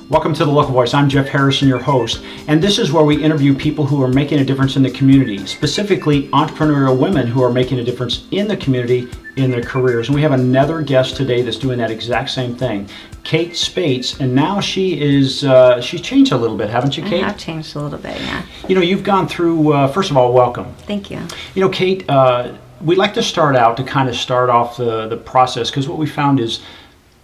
Welcome to The Local Voice. I'm Jeff Harrison, your host, and this is where we interview people who are making a difference in the community, specifically entrepreneurial women who are making a difference in the community in their careers. And we have another guest today that's doing that exact same thing, Kate Spates, and now she's changed a little bit, haven't you, Kate? I have changed a little bit, yeah. You know, you've gone through, first of all, welcome. Thank you. You know, Kate, we like to start out to kind of start off the process, because what we found is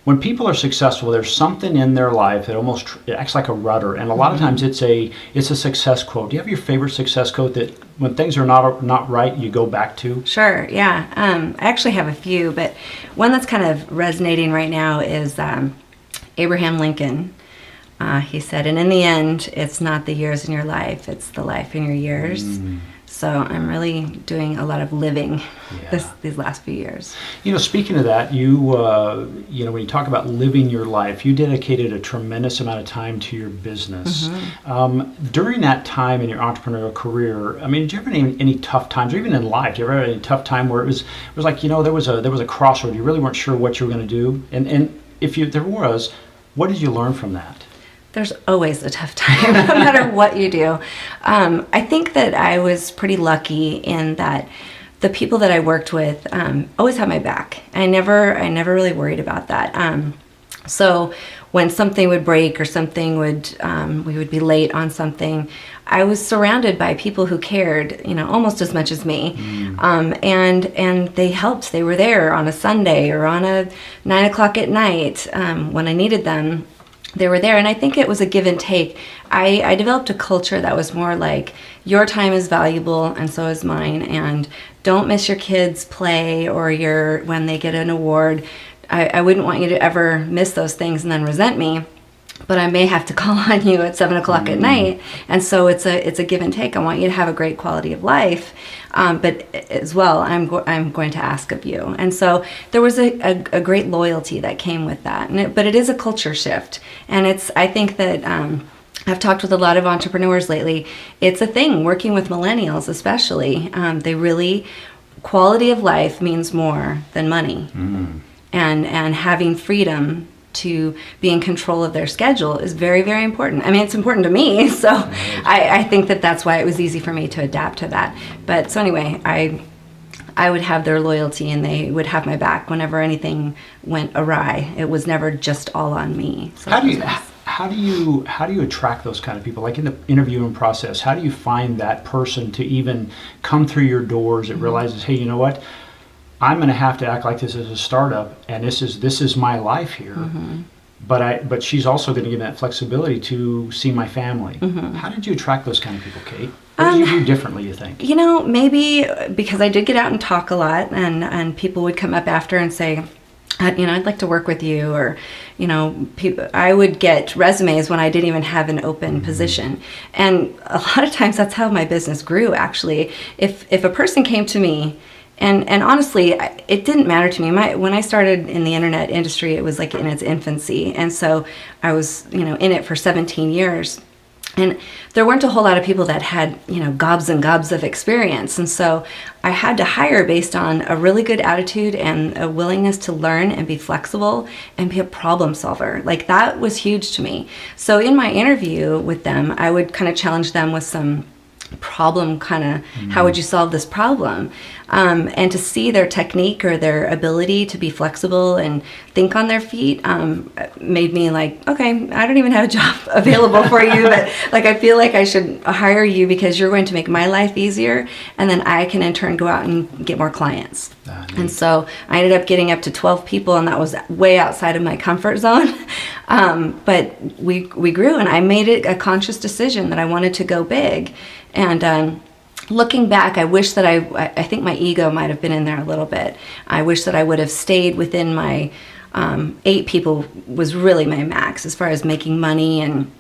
when people are successful, there's something in their life that almost it acts like a rudder, and a lot of times it's a success quote. Do you have your favorite success quote that when things are not right, you go back to? Sure, yeah. I actually have a few, but one that's kind of resonating right now is Abraham Lincoln. He said, "And in the end, it's not the years in your life, it's the life in your years." So I'm really doing a lot of living these last few years. You know, speaking of that, you know, when you talk about living your life, you dedicated a tremendous amount of time to your business. During that time in your entrepreneurial career, I mean, did you ever have any tough times, or even in life, did you ever have any tough time where it was like, you know, there was a crossroad, you really weren't sure what you were going to do, and if there was, what did you learn from that? There's always a tough time, no matter what you do. I think that I was pretty lucky in that the people that I worked with always had my back. I never really worried about that. So when something would break or something we would be late on something, I was surrounded by people who cared, you know, almost as much as me. And they helped. They were there on a Sunday or on a 9 o'clock at night when I needed them. They were there, and I think it was a give and take. I developed a culture that was more like, your time is valuable and so is mine, and don't miss your kids' play or when they get an award. I wouldn't want you to ever miss those things and then resent me, but I may have to call on you at 7 o'clock at night, and so it's a give and take. I want you to have a great quality of life, but as well, I'm going to ask of you. And so there was a great loyalty that came with that. But it is a culture shift, and I think that I've talked with a lot of entrepreneurs lately. It's a thing working with millennials, especially. They really, quality of life means more than money, and having freedom to be in control of their schedule is very, very important. I mean, it's important to me, so I think that's why it was easy for me to adapt to that. But so anyway, I would have their loyalty, and they would have my back whenever anything went awry. It was never just all on me. So how do you attract those kind of people? Like in the interviewing process, how do you find that person to even come through your doors that realizes, hey, you know what? I'm going to have to act like this is a startup, and this is my life here. But she's also going to give me that flexibility to see my family. How did you attract those kind of people, Kate? What did you do differently, you think? You know, maybe because I did get out and talk a lot, and people would come up after and say, you know, I'd like to work with you, or, you know, I would get resumes when I didn't even have an open position. And a lot of times that's how my business grew, actually. If a person came to me, and honestly, it didn't matter to me. When I started in the internet industry, it was like in its infancy. And so I was, you know, in it for 17 years. And there weren't a whole lot of people that had, you know, gobs and gobs of experience. And so I had to hire based on a really good attitude and a willingness to learn and be flexible and be a problem solver. Like, that was huge to me. So in my interview with them, I would kind of challenge them with some problem how would you solve this problem, and to see their technique or their ability to be flexible and think on their feet made me like, okay, I don't even have a job available for you, but like, I feel like I should hire you because you're going to make my life easier, and then I can in turn go out and get more clients. And so I ended up getting up to 12 people, and that was way outside of my comfort zone. But we grew, and I made it a conscious decision that I wanted to go big. And looking back, I wish that I think my ego might have been in there a little bit. I wish that I would have stayed within my 8 people was really my max as far as making money and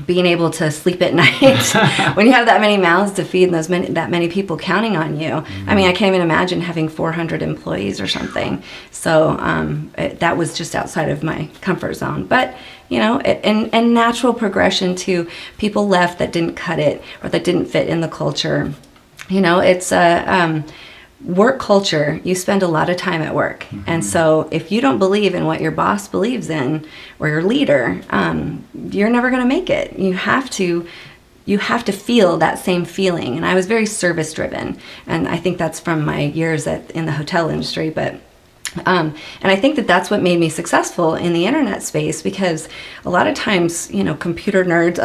being able to sleep at night. When you have that many mouths to feed and that many people counting on you. I mean, I can't even imagine having 400 employees or something. So that was just outside of my comfort zone. But, you know, and natural progression to people left that didn't cut it or that didn't fit in the culture. You know, it's work culture, you spend a lot of time at work. And so if you don't believe in what your boss believes in, or your leader, you're never going to make it. You have to feel that same feeling. And I was very service driven. And I think that's from my years in the hotel industry. But and I think that that's what made me successful in the internet space, because a lot of times, computer nerds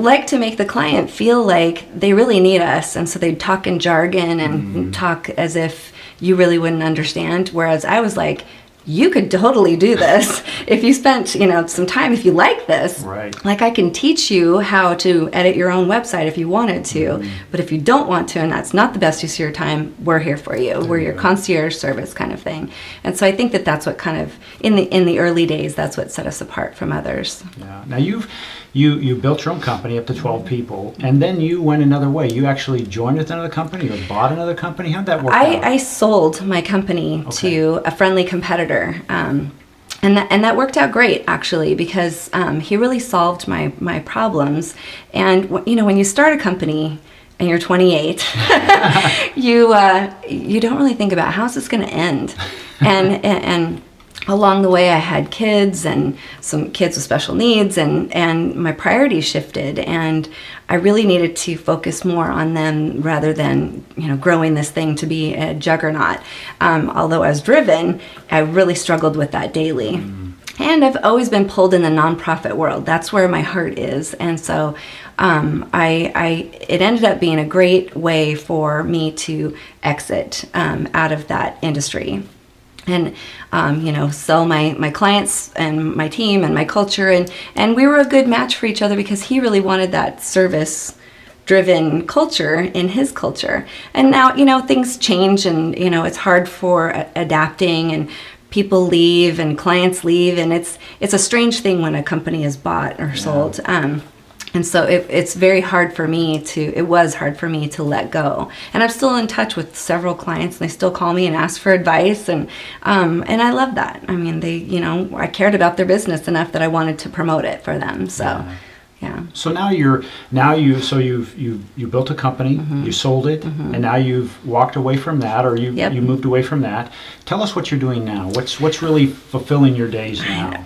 like to make the client feel like they really need us. And so they'd talk in jargon and talk as if you really wouldn't understand. Whereas I was like, you could totally do this if you spent, some time, if you like this. Right. Like, I can teach you how to edit your own website if you wanted to, but if you don't want to, and that's not the best use of your time, we're here for you. We're your concierge service kind of thing. And so I think that that's what kind of, in the early days, that's what set us apart from others. Yeah. Now you built your own company up to 12 people, and then you went another way. You actually joined with another company or bought another company. How'd that work out? I sold my company to a friendly competitor. And that worked out great, actually, because he really solved my problems. And when you start a company and you're 28, you don't really think about how's this going to end. And along the way, I had kids and some kids with special needs, and my priorities shifted, and I really needed to focus more on them rather than growing this thing to be a juggernaut. Although I was driven, I really struggled with that daily. And I've always been pulled in the nonprofit world. That's where my heart is, and so it ended up being a great way for me to exit out of that industry. And sell my clients and my team and my culture, and we were a good match for each other because he really wanted that service driven culture in his culture. And now things change, and it's hard for adapting, and people leave and clients leave, and it's a strange thing when a company is bought or sold. And so it's very hard for me it was hard for me to let go. And I'm still in touch with several clients, and they still call me and ask for advice. And I love that. I mean, I cared about their business enough that I wanted to promote it for them. So, yeah. So now you built a company, you sold it, and now you've walked away from that, or you moved away from that. Tell us what you're doing now. What's really fulfilling your days now?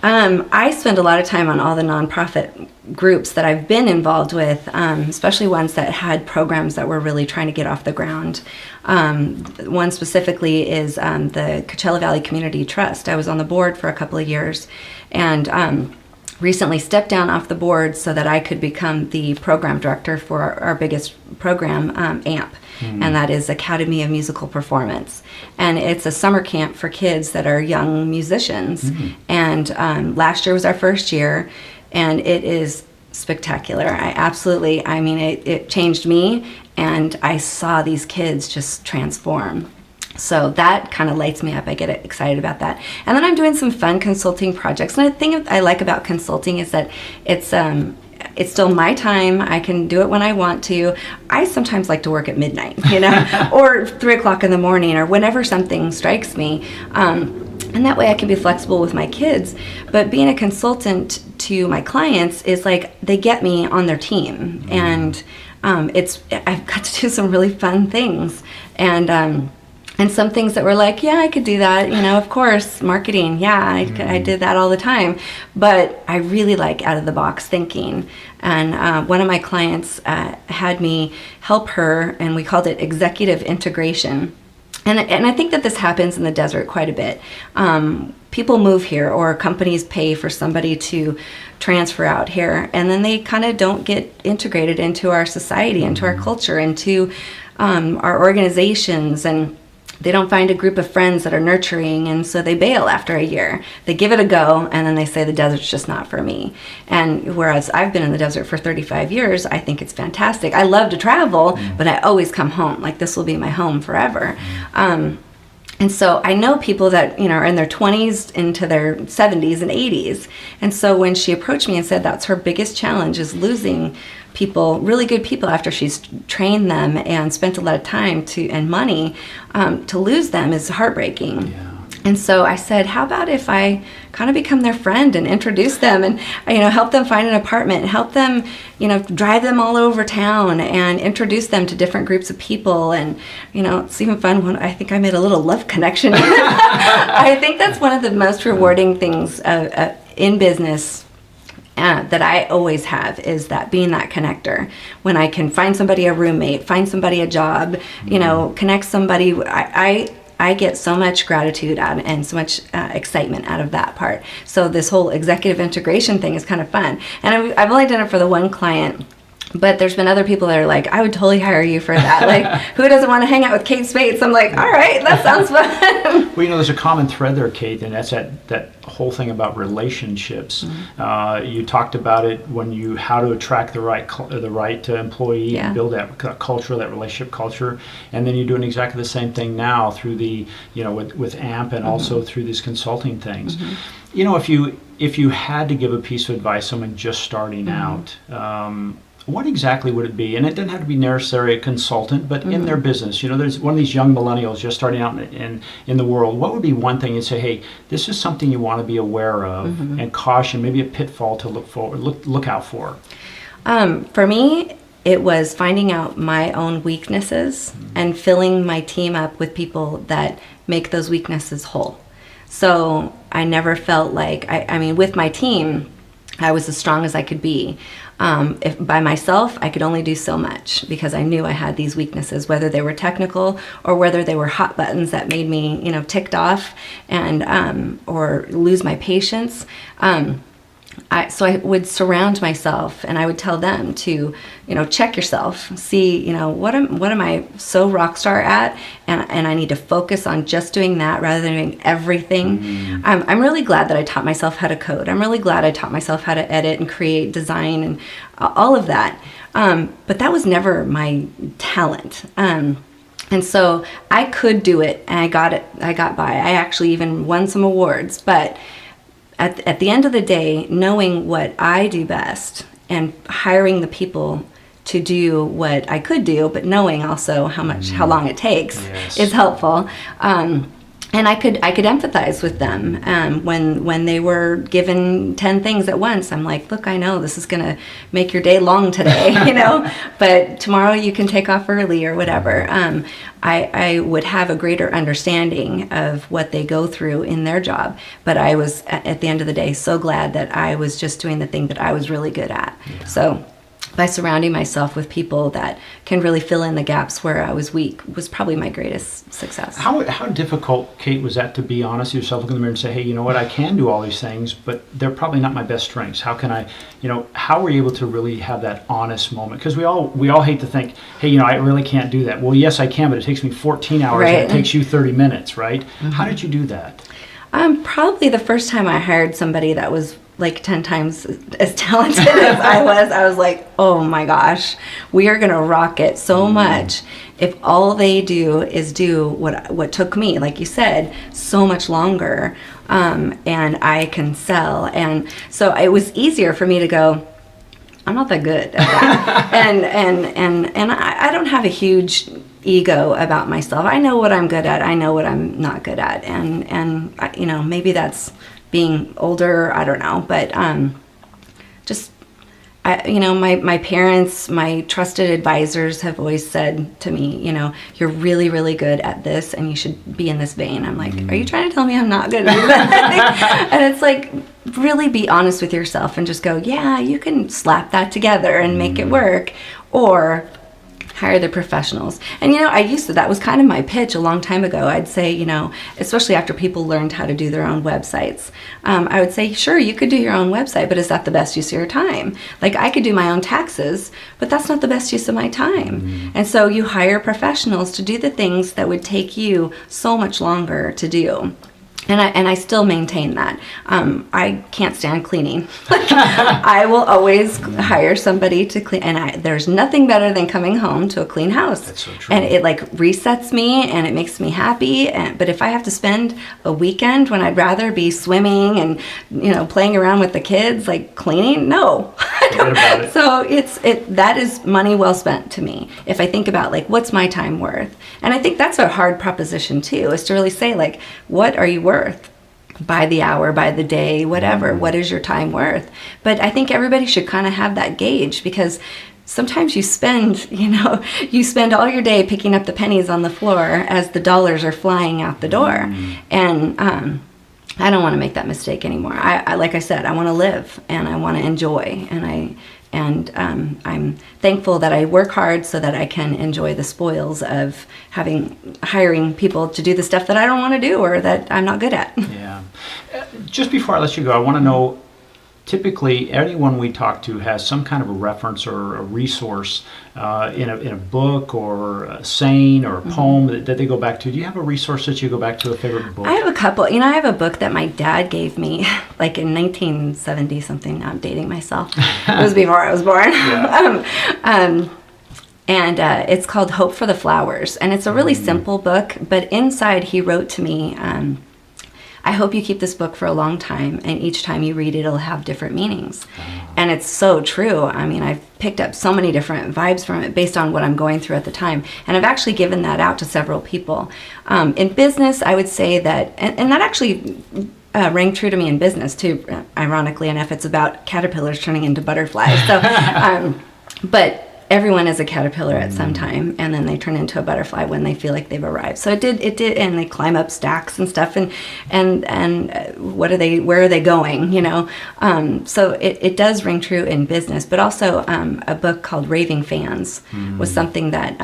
I spend a lot of time on all the nonprofit groups that I've been involved with, especially ones that had programs that were really trying to get off the ground. One specifically is the Coachella Valley Community Trust. I was on the board for a couple of years, and recently stepped down off the board so that I could become the program director for our biggest program, AMP, and that is Academy of Musical Performance. And it's a summer camp for kids that are young musicians. And last year was our first year, and it is spectacular. It changed me, and I saw these kids just transform. So that kind of lights me up. I get excited about that. And then I'm doing some fun consulting projects. And the thing I like about consulting is that it's still my time. I can do it when I want to. I sometimes like to work at midnight, or 3 o'clock in the morning, or whenever something strikes me. And that way I can be flexible with my kids. But being a consultant to my clients is like they get me on their team. And I've got to do some really fun things. And some things that were like, yeah, I could do that. Of course, marketing, I did that all the time. But I really like out-of-the-box thinking. And one of my clients had me help her, and we called it executive integration. And I think that this happens in the desert quite a bit. People move here, or companies pay for somebody to transfer out here, and then they kind of don't get integrated into our society, into our culture, into our organizations, and they don't find a group of friends that are nurturing, and so they bail after a year. They give it a go, and then they say the desert's just not for me. And whereas I've been in the desert for 35 years, I think it's fantastic. I love to travel, but I always come home. Like, this will be my home forever. And so I know people that, are in their 20s into their 70s and 80s. And so when she approached me and said that's her biggest challenge, is losing people, really good people, after she's trained them and spent a lot of time and money, to lose them is heartbreaking. Yeah. And so I said, how about if I kind of become their friend and introduce them and, help them find an apartment, help them, drive them all over town and introduce them to different groups of people. And, it's even fun when I think I made a little love connection. I think that's one of the most rewarding things in business that I always have, is that being that connector. When I can find somebody a roommate, find somebody a job, connect somebody, I get so much gratitude out and so much excitement out of that part. So this whole executive integration thing is kind of fun. And I've only done it for the one client, but there's been other people that are like, I would totally hire you for that. Like, who doesn't want to hang out with Kate Spates? I'm like, all right, that sounds fun. Well, there's a common thread there, Kate, and that's that whole thing about relationships. You talked about it when how to attract the right employee and build that culture, that relationship culture, and then you're doing exactly the same thing now through the with AMP and also through these consulting things. If you had to give a piece of advice to someone just starting out, what exactly would it be? And it doesn't have to be necessarily a consultant, but in their business. There's one of these young millennials just starting out in the world. What would be one thing you'd say, hey, this is something you want to be aware of, and caution, maybe a pitfall to look out for? For me, it was finding out my own weaknesses and filling my team up with people that make those weaknesses whole. So I never felt like, with my team, I was as strong as I could be. If by myself, I could only do so much because I knew I had these weaknesses, whether they were technical or whether they were hot buttons that made me, ticked off and or lose my patience. So I would surround myself, and I would tell them to, check yourself, see, what am I so rock star at, and I need to focus on just doing that rather than doing everything. I'm really glad that I taught myself how to code. I'm really glad I taught myself how to edit and create design and all of that. But that was never my talent. And so I could do it, and I got by. I actually even won some awards, but at the end of the day, knowing what I do best and hiring the people to do what I could do, but knowing also how long it takes is helpful. And I could empathize with them when they were given 10 things at once. I'm like, look, I know this is gonna make your day long today, but tomorrow you can take off early or whatever. I would have a greater understanding of what they go through in their job. But I was, at the end of the day, so glad that I was just doing the thing that I was really good at. Yeah. So by surrounding myself with people that can really fill in the gaps where I was weak was probably my greatest success. How difficult, Kate, was that to be honest with yourself, look in the mirror and say, hey, you know what, I can do all these things, but they're probably not my best strengths. How can I, how were you able to really have that honest moment? Because we all hate to think, hey, I really can't do that. Well, yes, I can, but it takes me 14 hours and it takes you 30 minutes, right? How did you do that? Probably the first time I hired somebody that was like 10 times as talented as I was like, oh my gosh, we are going to rock it so much if all they do is do what took me, like you said, so much longer, and I can sell. And so it was easier for me to go, I'm not that good at that. and I don't have a huge ego about myself. I know what I'm good at. I know what I'm not good at. And maybe that's being older, I don't know, but my parents, my trusted advisors have always said to me, you're really, really good at this and you should be in this vein. I'm like, are you trying to tell me I'm not good at that? And it's like, really be honest with yourself and just go, yeah, you can slap that together and make it work, or hire the professionals. And that was kind of my pitch a long time ago. I'd say, especially after people learned how to do their own websites, I would say, sure, you could do your own website, but is that the best use of your time? Like, I could do my own taxes, but that's not the best use of my time. And so you hire professionals to do the things that would take you so much longer to do. And I still maintain that. I can't stand cleaning. I will always hire somebody to clean. And there's nothing better than coming home to a clean house. That's so true. And it resets me and it makes me happy. But if I have to spend a weekend when I'd rather be swimming and playing around with the kids, cleaning, no. Forget about it. So that is money well spent to me. If I think about like, what's my time worth? And I think that's a hard proposition too, is to really say like, what are you worth? By the hour, by the day, whatever. What is your time worth? But I think everybody should kind of have that gauge, because sometimes you spend all your day picking up the pennies on the floor as the dollars are flying out the door. And I don't want to make that mistake anymore. I like I said, I want to live and I want to enjoy, and I'm thankful that I work hard so that I can enjoy the spoils of hiring people to do the stuff that I don't want to do or that I'm not good at. Yeah. Just before I let you go, I want to know, typically anyone we talk to has some kind of a reference or a resource in a book or a saying or a poem that they go back to. Do you have a resource that you go back to, a favorite book? I have a couple. I have a book that my dad gave me like in 1970 something. Now I'm dating myself. It was before I was born. Yeah. And it's called Hope for the Flowers. And it's a really simple book, but inside he wrote to me, I hope you keep this book for a long time, and each time you read it, it'll have different meanings. And it's so true. I mean, I've picked up so many different vibes from it based on what I'm going through at the time. And I've actually given that out to several people. In business, I would say that, and that actually rang true to me in business too, ironically enough. It's about caterpillars turning into butterflies. So, but everyone is a caterpillar at some time, and then they turn into a butterfly when they feel like they've arrived. So it did, and they climb up stacks and stuff, and where are they going, so it does ring true in business. But also a book called Raving Fans was something that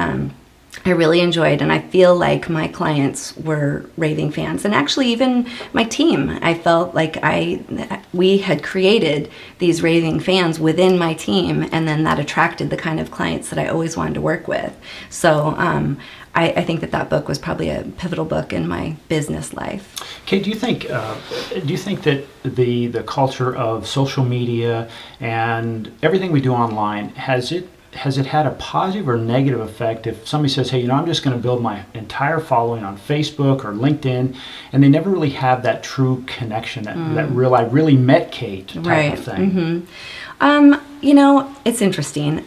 I really enjoyed, and I feel like my clients were raving fans, and actually even my team. I felt like we had created these raving fans within my team, and then that attracted the kind of clients that I always wanted to work with. So I think that book was probably a pivotal book in my business life. Kate, do you think that the culture of social media and everything we do online has it had a positive or negative effect if somebody says, hey, I'm just going to build my entire following on Facebook or LinkedIn, and they never really have that true connection, that real, I really met Kate type of thing? It's interesting.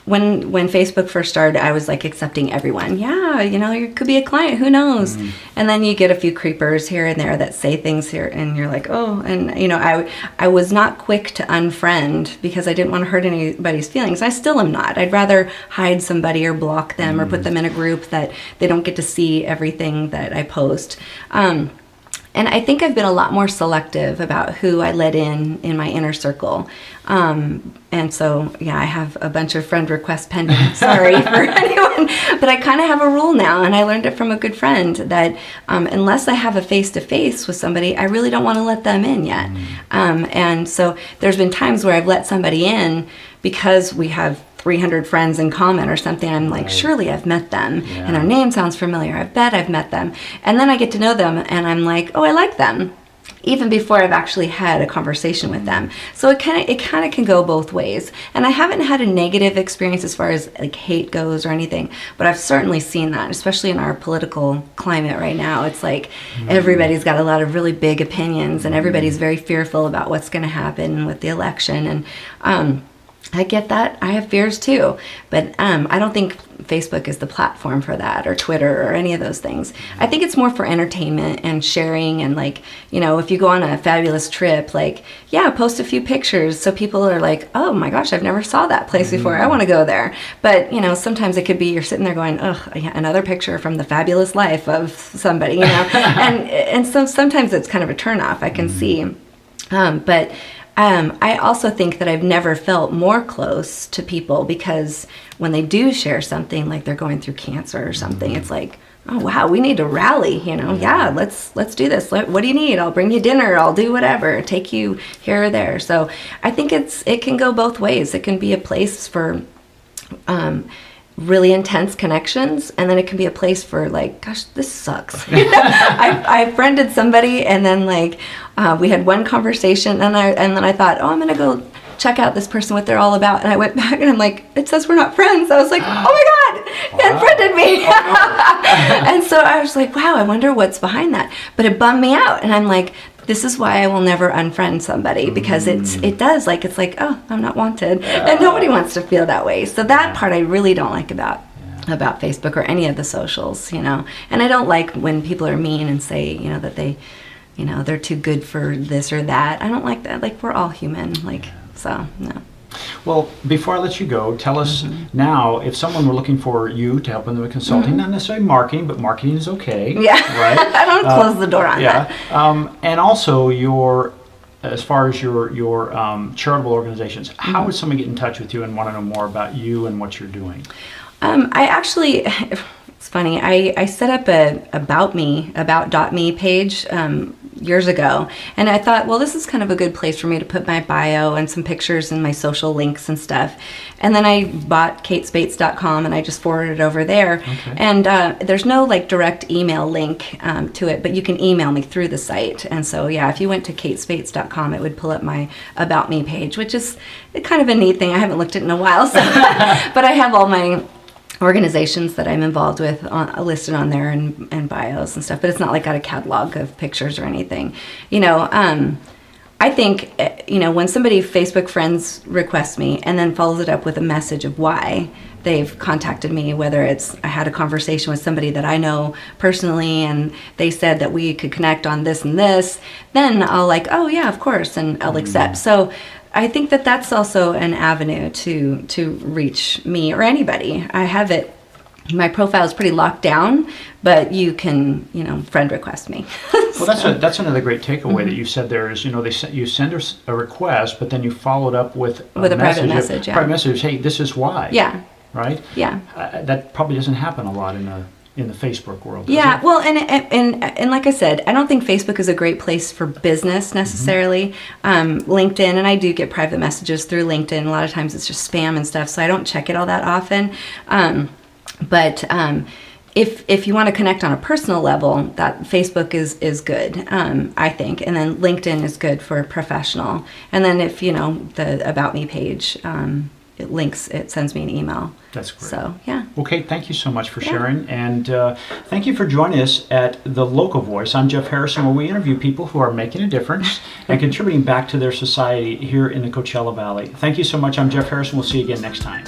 When Facebook first started, I was like accepting everyone. Yeah, you could be a client, who knows? And then you get a few creepers here and there that say things here, and you're like, oh, and I was not quick to unfriend because I didn't want to hurt anybody's feelings. I still am not. I'd rather hide somebody or block them or put them in a group that they don't get to see everything that I post. And I think I've been a lot more selective about who I let in my inner circle. And so, I have a bunch of friend requests pending. Sorry for anyone. But I kind of have a rule now, and I learned it from a good friend, that unless I have a face-to-face with somebody, I really don't want to let them in yet. And so there's been times where I've let somebody in because we have 300 friends in common or something. I'm like, surely I've met them, and their name sounds familiar. I bet I've met them. And then I get to know them, and I'm like, oh, I like them, even before I've actually had a conversation with them. So it kind of can go both ways. And I haven't had a negative experience as far as like hate goes or anything, but I've certainly seen that, especially in our political climate right now. It's like everybody's got a lot of really big opinions, and everybody's very fearful about what's going to happen with the election. And I get that. I have fears too, but I don't think Facebook is the platform for that, or Twitter, or any of those things. I think it's more for entertainment and sharing, and like, if you go on a fabulous trip, like, post a few pictures so people are like, oh my gosh, I've never saw that place before. I want to go there. But, sometimes it could be you're sitting there going, another picture from the fabulous life of somebody, and so sometimes it's kind of a turnoff, I can see. But I also think that I've never felt more close to people, because when they do share something, like they're going through cancer or something, it's like, oh wow, we need to rally, let's do this. What do you need? I'll bring you dinner, I'll do whatever, take you here or there. So I think it can go both ways. It can be a place for really intense connections, and then it can be a place for like, gosh, this sucks. I friended somebody, and then like we had one conversation, and then I thought, oh, I'm gonna go check out this person, what they're all about. And I went back, and I'm like, it says we're not friends. I was like, oh my god, he unfriended me. And so I was like, wow, I wonder what's behind that. But it bummed me out, and I'm like, this is why I will never unfriend somebody, because it does, like, it's like, oh, I'm not wanted, and nobody wants to feel that way. So that part I really don't like about Facebook or any of the socials, you know. And I don't like when people are mean and say, you know, that they, you know, they're too good for this or that. I don't like that. Like, we're all human, like, so no. Well, before I let you go, tell us now, if someone were looking for you to help them with consulting, not necessarily marketing, but marketing is okay. Yeah, right? I don't close the door on that. And also as far as your charitable organizations, how would someone get in touch with you and want to know more about you and what you're doing? I actually, it's funny, I set up a about.me page years ago, and I thought, well, this is kind of a good place for me to put my bio and some pictures and my social links and stuff. And then I bought katespates.com and I just forwarded it over there. Okay. And there's no like direct email link to it, but you can email me through the site. And so yeah, if you went to katespates.com, it would pull up my About Me page, which is kind of a neat thing. I haven't looked at it in a while, so but I have all my organizations that I'm involved with listed on there, and bios and stuff, but it's not like got a catalog of pictures or anything. You know, I think, you know, when somebody Facebook friends requests me and then follows it up with a message of why they've contacted me, whether it's I had a conversation with somebody that I know personally and they said that we could connect on this and this, then I'll like, oh yeah, of course, and I'll accept. So I think that that's also an avenue to reach me or anybody. I have it, my profile is pretty locked down, but you can, you know, friend request me. Well, that's another great takeaway that you said there is, you know, you send us a request, but then you followed up with a private message. Yeah. Private message. Hey, this is why. Yeah. Right. Yeah. That probably doesn't happen a lot in the Facebook world. Yeah, it? well, and like I said, I don't think Facebook is a great place for business necessarily. LinkedIn, and I do get private messages through LinkedIn. A lot of times it's just spam and stuff, so I don't check it all that often. But if you want to connect on a personal level, that Facebook is good, I think, and then LinkedIn is good for professional. And then if you know the About Me page, it sends me an email. That's great. So, yeah. Well, Kate, thank you so much for sharing. And thank you for joining us at The Local Voice. I'm Jeff Harrison, where we interview people who are making a difference and contributing back to their society here in the Coachella Valley. Thank you so much. I'm Jeff Harrison. We'll see you again next time.